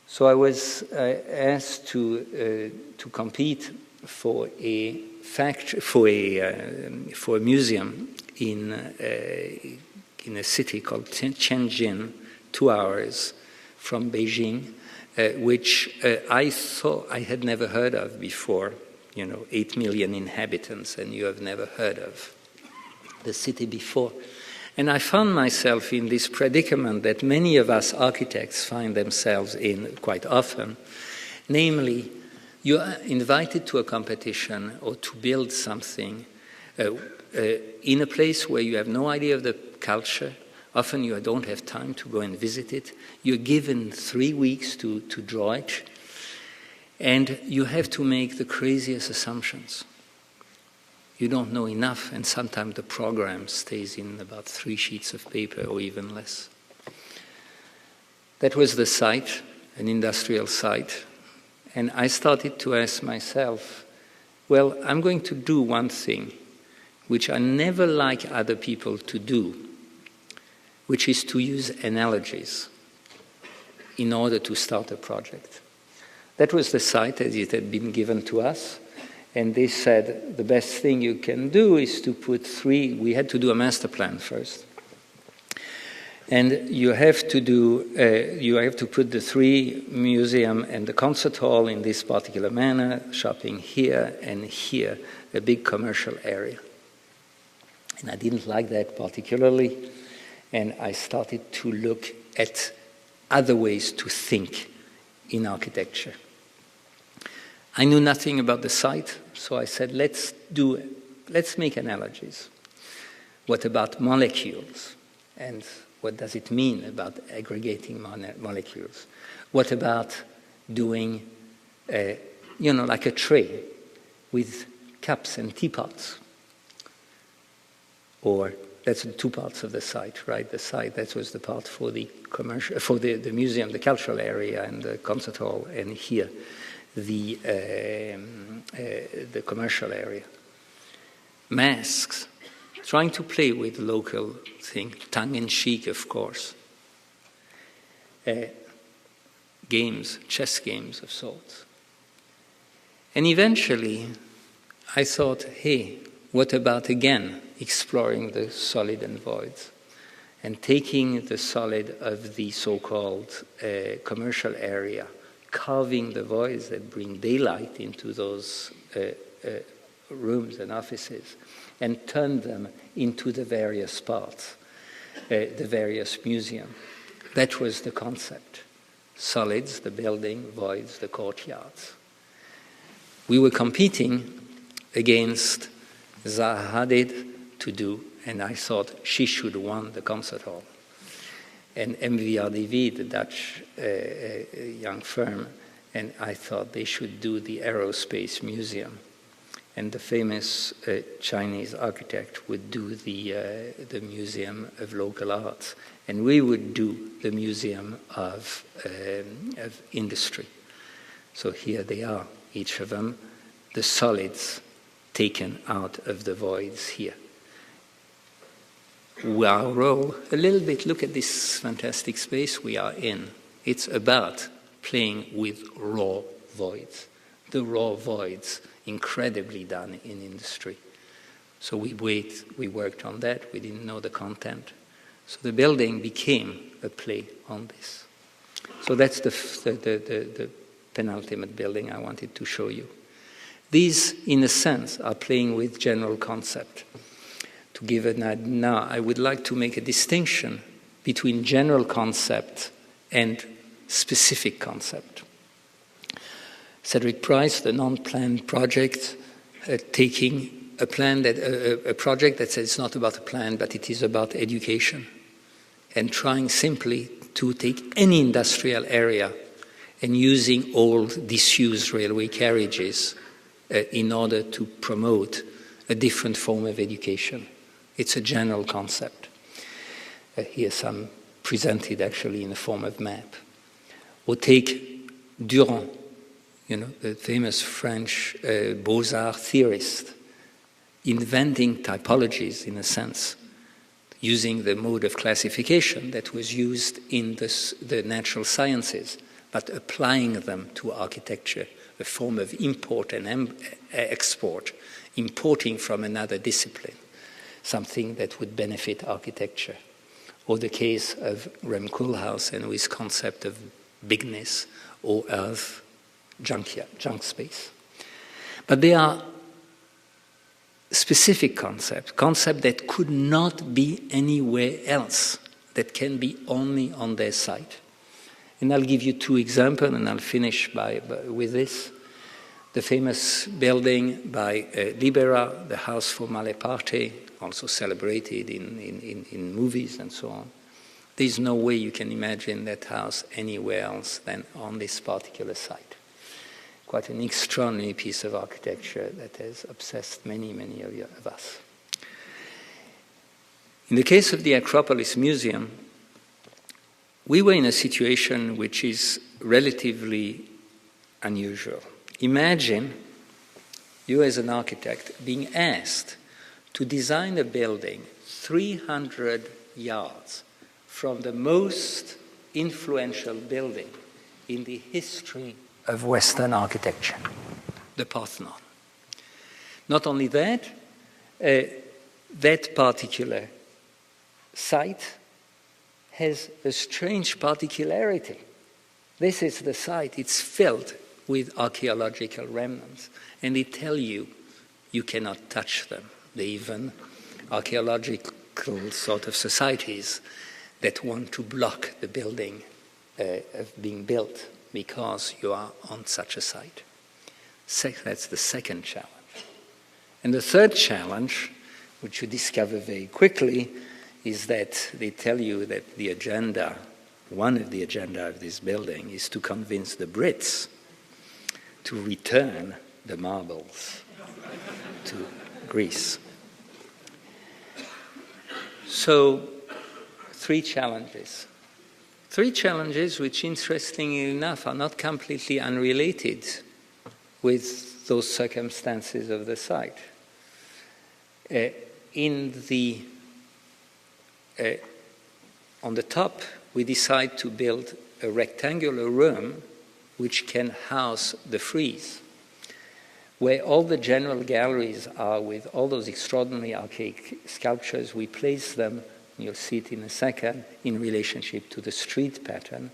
So I was asked to compete for a museum in a city called Tianjin, 2 hours from Beijing, which I thought I had never heard of before. 8 million inhabitants, and you have never heard of the city before. And I found myself in this predicament that many of us architects find themselves in quite often, namely You are invited to a competition or to build something in a place where you have no idea of the culture. Often you don't have time to go and visit it. You're given 3 weeks to draw it, and you have to make the craziest assumptions. You don't know enough, and sometimes the program stays in about 3 sheets of paper or even less. That was the site, an industrial site, and I started to ask myself, well, I'm going to do one thing which I never like other people to do, which is to use analogies in order to start a project. That was the site as it had been given to us, and they said the best thing you can do is to put 3, we had to do a master plan first, and you have to put the 3 museum and the concert hall in this particular manner, shopping here and here, a big commercial area. And I didn't like that particularly, and I started to look at other ways to think in architecture. I knew nothing about the site, so I said, let's make analogies. What about molecules? And what does it mean about aggregating molecules? What about doing, like a tray with cups and teapots? Or that's the 2 parts of the site, right? The site, that was the part for the commercial, for the museum, the cultural area, and the concert hall, and here the commercial area. Masks, trying to play with local thing, tongue-in-cheek, of course. Games, chess games of sorts. And eventually, I thought, hey, what about, again, exploring the solid and voids and taking the solid of the so-called commercial area, carving the voids that bring daylight into those rooms and offices, and turn them into the various parts, the various museums. That was the concept. Solids, the building, voids, the courtyards. We were competing against Zaha Hadid to do, and I thought she should have won the concert hall. And MVRDV, the Dutch young firm, and I thought they should do the Aerospace Museum. And the famous Chinese architect would do the Museum of Local Arts. And we would do the Museum of Industry. So here they are, each of them, the solids taken out of the voids here. Our role, a little bit, look at this fantastic space we are in. It's about playing with raw voids. The raw voids, incredibly done in industry. So we worked on that, we didn't know the content. So the building became a play on this. So that's the penultimate building I wanted to show you. These, in a sense, are playing with general concept. To give an idea, now I would like to make a distinction between general concept and specific concept. Cedric Price, the non-planned project, taking a plan that a project that says it's not about a plan, but it is about education, and trying simply to take any industrial area and using old disused railway carriages in order to promote a different form of education. It's a general concept. Here some presented actually in the form of map. Or take Durand, the famous French Beaux-Arts theorist, inventing typologies in a sense, using the mode of classification that was used in the natural sciences, but applying them to architecture, a form of import and export, importing from another discipline, something that would benefit architecture. Or the case of Rem Koolhaas and his concept of bigness or of junk space. But they are specific concepts that could not be anywhere else, that can be only on their site. And I'll give you 2 examples, and I'll finish with this. The famous building by Libera, the House for Malaparte, also celebrated in movies and so on. There's no way you can imagine that house anywhere else than on this particular site. Quite an extraordinary piece of architecture that has obsessed many, many of us. In the case of the Acropolis Museum, we were in a situation which is relatively unusual. Imagine you as an architect being asked to design a building 300 yards from the most influential building in the history of Western architecture, the Parthenon. Not only that, that particular site has a strange particularity. This is the site, it's filled with archaeological remnants, and they tell you you cannot touch them. They even archaeological sort of societies that want to block the building of being built because you are on such a site. That's the second challenge. And the third challenge, which you discover very quickly, is that they tell you that the agenda, one of the agenda of this building is to convince the Brits to return the marbles to Greece. So, three challenges. Three challenges which, interestingly enough, are not completely unrelated with those circumstances of the site. On the top, we decide to build a rectangular room which can house the frieze, where all the general galleries are with all those extraordinary archaic sculptures. We place them, you'll see it in a second, in relationship to the street pattern,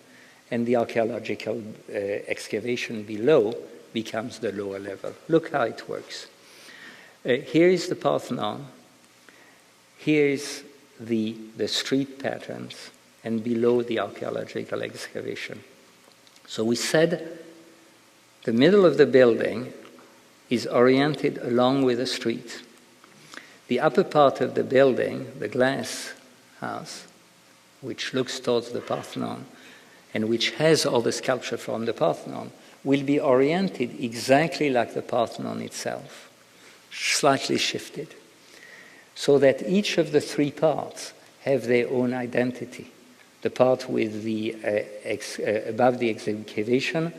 and the archaeological excavation below becomes the lower level. Look how it works. Here is the Parthenon, here is the street patterns, and below the archaeological excavation. So we said the middle of the building is oriented along with the street. The upper part of the building, the glass house, which looks towards the Parthenon and which has all the sculpture from the Parthenon, will be oriented exactly like the Parthenon itself, slightly shifted, so that each of the three parts have their own identity. The part with the above the excavation,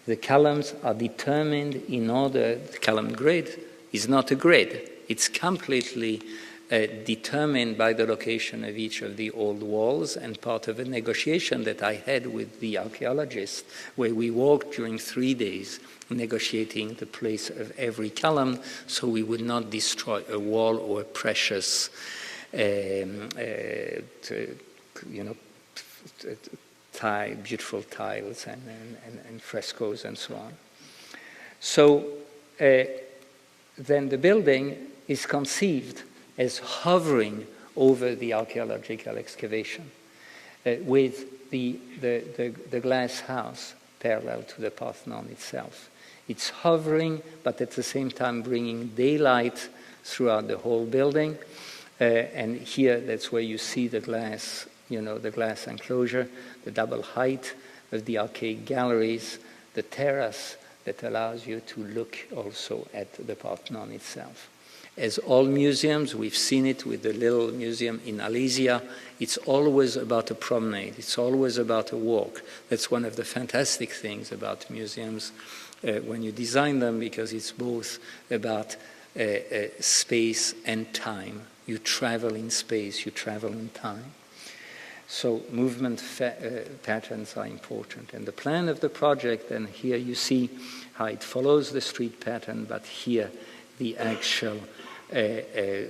the columns are determined in order. The column grid is not a grid. It's completely determined by the location of each of the old walls, and part of a negotiation that I had with the archaeologists, where we walked during 3 days negotiating the place of every column so we would not destroy a wall or a precious beautiful tiles and frescoes and so on. So then the building is conceived as hovering over the archaeological excavation with the glass house parallel to the Parthenon itself. It's hovering, but at the same time bringing daylight throughout the whole building. And here, that's where you see the glass, the glass enclosure, the double height of the archaic galleries, the terrace that allows you to look also at the Parthenon itself. As all museums, we've seen it with the little museum in Alesia, it's always about a promenade, it's always about a walk. That's one of the fantastic things about museums when you design them, because it's both about space and time. You travel in space, you travel in time. So movement patterns are important. And the plan of the project, and here you see how it follows the street pattern, but here the actual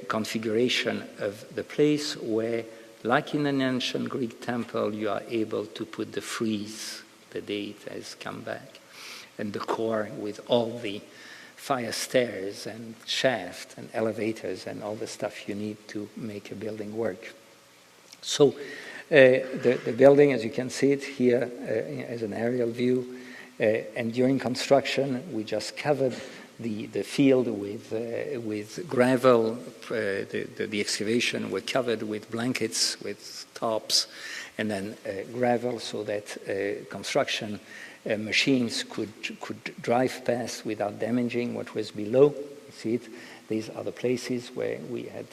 configuration of the place where, like in an ancient Greek temple, you are able to put the frieze, the date has come back, and the core with all the fire stairs and shaft and elevators and all the stuff you need to make a building work. So the building, as you can see it here as an aerial view, And during construction, we just covered the field with gravel. The excavation were covered with blankets, with tarps, and then gravel, so that construction machines could drive past without damaging what was below. You see it? These are the places where we had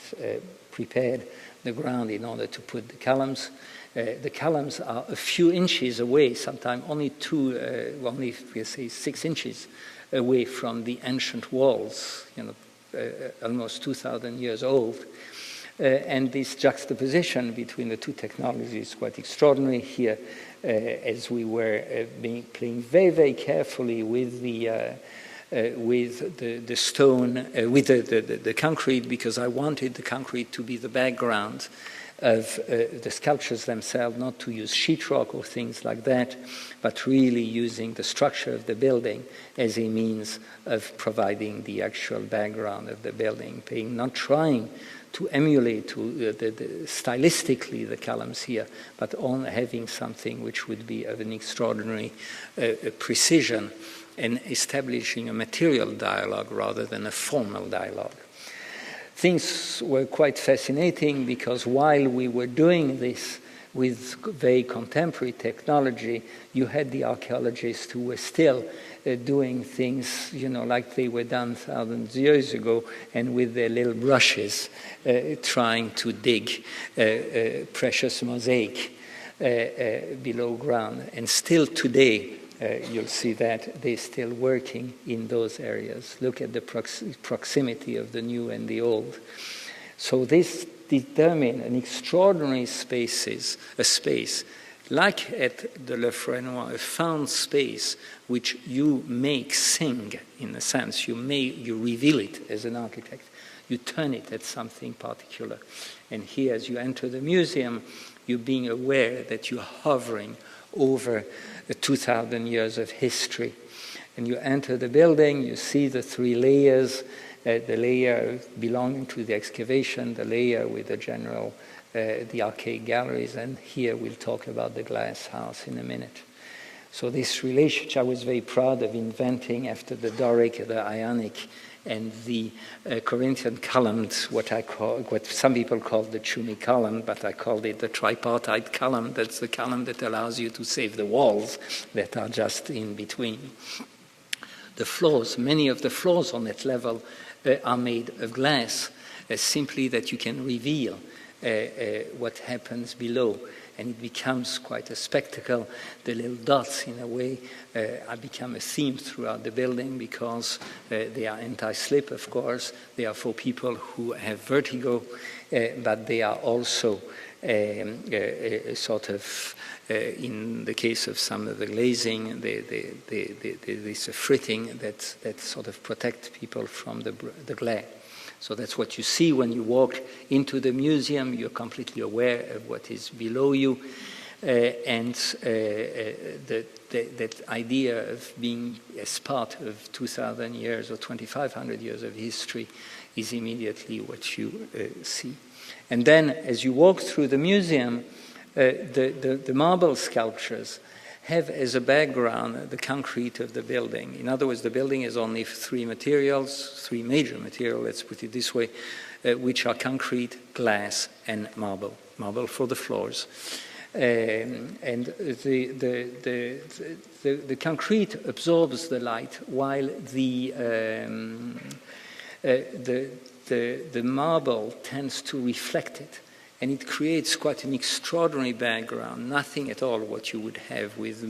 prepared the ground in order to put the columns. The columns are a few inches away, sometimes only we say 6 inches away from the ancient walls, almost 2,000 years old. And this juxtaposition between the two technologies is quite extraordinary here, as we were playing very, very carefully with the stone, with the concrete, because I wanted the concrete to be the background of the sculptures themselves, not to use sheetrock or things like that, but really using the structure of the building as a means of providing the actual background of the building, not trying to emulate stylistically the columns here, but on having something which would be of an extraordinary precision and establishing a material dialogue rather than a formal dialogue. Things were quite fascinating because while we were doing this with very contemporary technology, you had the archaeologists who were still doing things, like they were done thousands of years ago, and with their little brushes trying to dig precious mosaic below ground. And still today, you'll see that they're still working in those areas. Look at the proximity of the new and the old. So this determines an extraordinary space, like at the Le Fresnoy, a found space which you make sing, in a sense. You reveal it as an architect. You turn it at something particular. And here, as you enter the museum, you're being aware that you're hovering over 2,000 years of history. And you enter the building, you see the 3 layers, the layer belonging to the excavation, the layer with the general, the archaic galleries, and here we'll talk about the glass house in a minute. So this relationship I was very proud of inventing after the Doric, the Ionic, and the Corinthian column, what some people call the Tschumi column, but I called it the tripartite column. That's the column that allows you to save the walls that are just in between. The floors, many of the floors on that level are made of glass, simply that you can reveal what happens below. And it becomes quite a spectacle. The little dots, in a way, become a theme throughout the building because they are anti-slip, of course. They are for people who have vertigo, but they are also sort of, in the case of some of the glazing, there's a fritting that sort of protects people from the glare. So that's what you see when you walk into the museum. You're completely aware of what is below you. And that idea of being as part of 2,000 years or 2,500 years of history is immediately what you see. And then as you walk through the museum, the marble sculptures have as a background the concrete of the building. In other words, the building has only 3 major materials, let's put it this way, which are concrete, glass, and marble. Marble for the floors. And the concrete absorbs the light, while the marble tends to reflect it. And it creates quite an extraordinary background, nothing at all what you would have with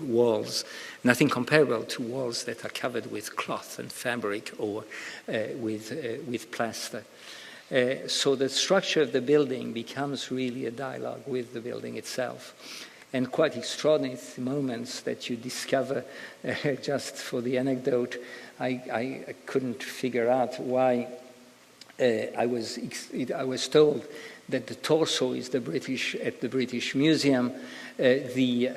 walls, nothing comparable to walls that are covered with cloth and fabric or with plaster. So the structure of the building becomes really a dialogue with the building itself. And quite extraordinary moments that you discover, just for the anecdote, I couldn't figure out why I was told that the torso is at the British Museum, the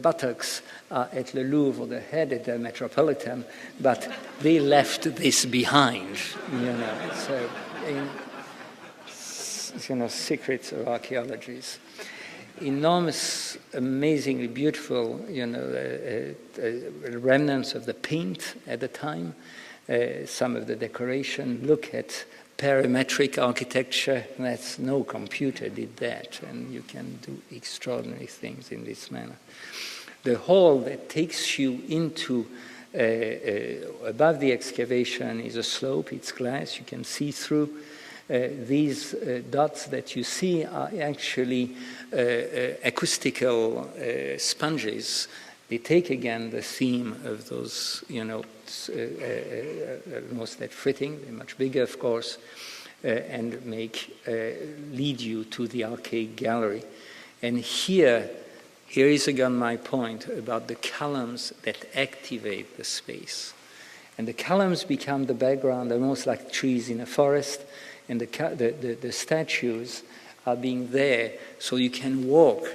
buttocks are at the Louvre, the head at the Metropolitan, but they left this behind, So, secrets of archaeologies. enormous, amazingly beautiful, remnants of the paint at the time, some of the decoration. Look at parametric architecture. That's no computer did that, and you can do extraordinary things in this manner. The hall that takes you into above the excavation is a slope. It's glass. You can see through. These dots that you see are actually acoustical sponges. They take again the theme of those, almost that fritting. They're much bigger, of course, and lead you to the arcade gallery. And here is again my point about the columns that activate the space. And the columns become the background, almost like trees in a forest. And the statues are being there so you can walk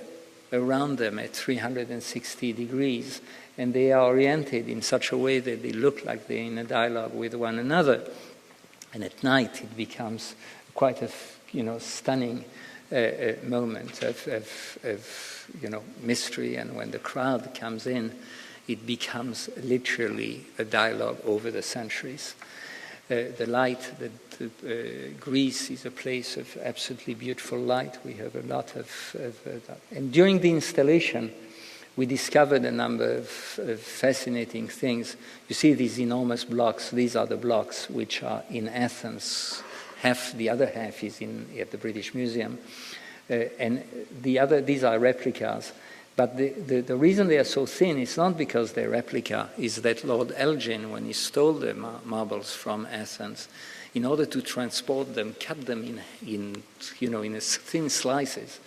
around them at 360 degrees, and they are oriented in such a way that they look like they're in a dialogue with one another. And at night it becomes quite a stunning moment of mystery, and when the crowd comes in, it becomes literally a dialogue over the centuries. The light, Greece is a place of absolutely beautiful light. We have a lot of that. And during the installation, we discovered a number of fascinating things. You see these enormous blocks. These are the blocks which are in Athens. The other half is at the British Museum. And these are replicas. But the reason they are so thin is not because they're replica, is that Lord Elgin, when he stole the marbles from Athens, in order to transport them, cut them in thin slices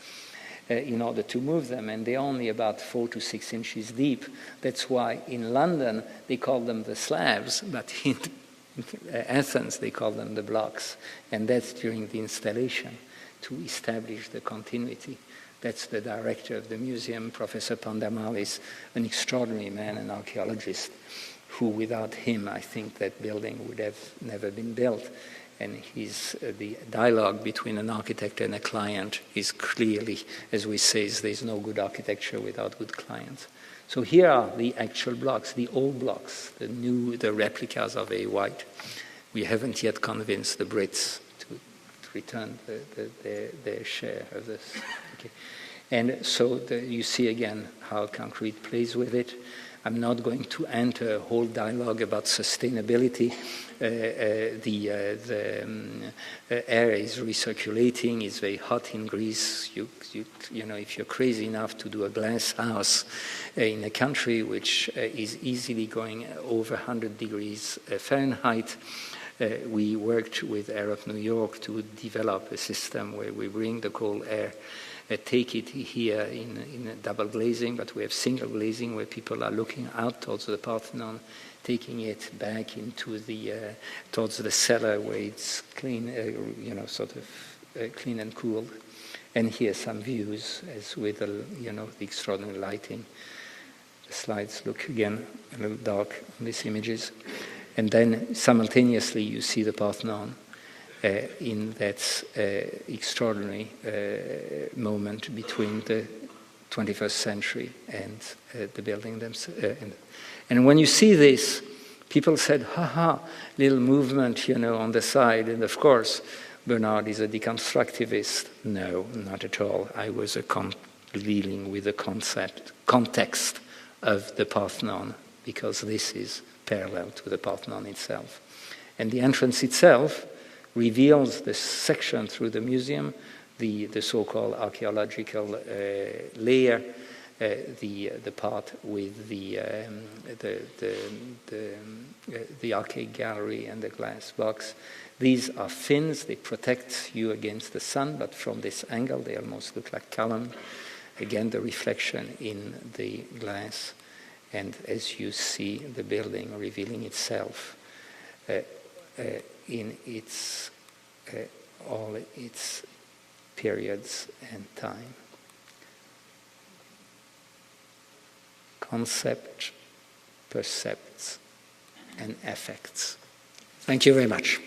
in order to move them, and they're only about 4 to 6 inches deep. That's why in London they call them the slabs, but in Athens they call them the blocks, and that's during the installation to establish the continuity. That's the director of the museum, Professor Pandamalis, an extraordinary man, an archaeologist, who without him, I think that building would have never been built. And the dialogue between an architect and a client is clearly, as we say, there's no good architecture without good clients. So here are the actual blocks, the old blocks, the replicas are very white. We haven't yet convinced the Brits to return their share of this. Okay. And so you see again how concrete plays with it. I'm not going to enter a whole dialogue about sustainability. The air is recirculating. It's very hot in Greece. If you're crazy enough to do a glass house in a country which is easily going over 100 degrees Fahrenheit, we worked with Air of New York to develop a system where we bring the cold air, take it here in a double glazing, but we have single glazing where people are looking out towards the Parthenon, taking it back into towards the cellar where it's clean, clean and cooled. And here some views as with the extraordinary lighting. The slides look again a little dark on these images. And then simultaneously you see the Parthenon in that extraordinary moment between the 21st century and the building themselves. And when you see this, people said, little movement, on the side. And of course, Bernard is a deconstructivist. No, not at all. I was dealing with the context of the Parthenon, because this is parallel to the Parthenon itself. And the entrance itself reveals the section through the museum, the so-called archaeological layer, the part with the arcade gallery and the glass box. These are fins. They protect you against the sun, but from this angle they almost look like column. Again, the reflection in the glass, and as you see the building revealing itself in its all its periods and time. Concept, percepts, and affects. Thank you very much.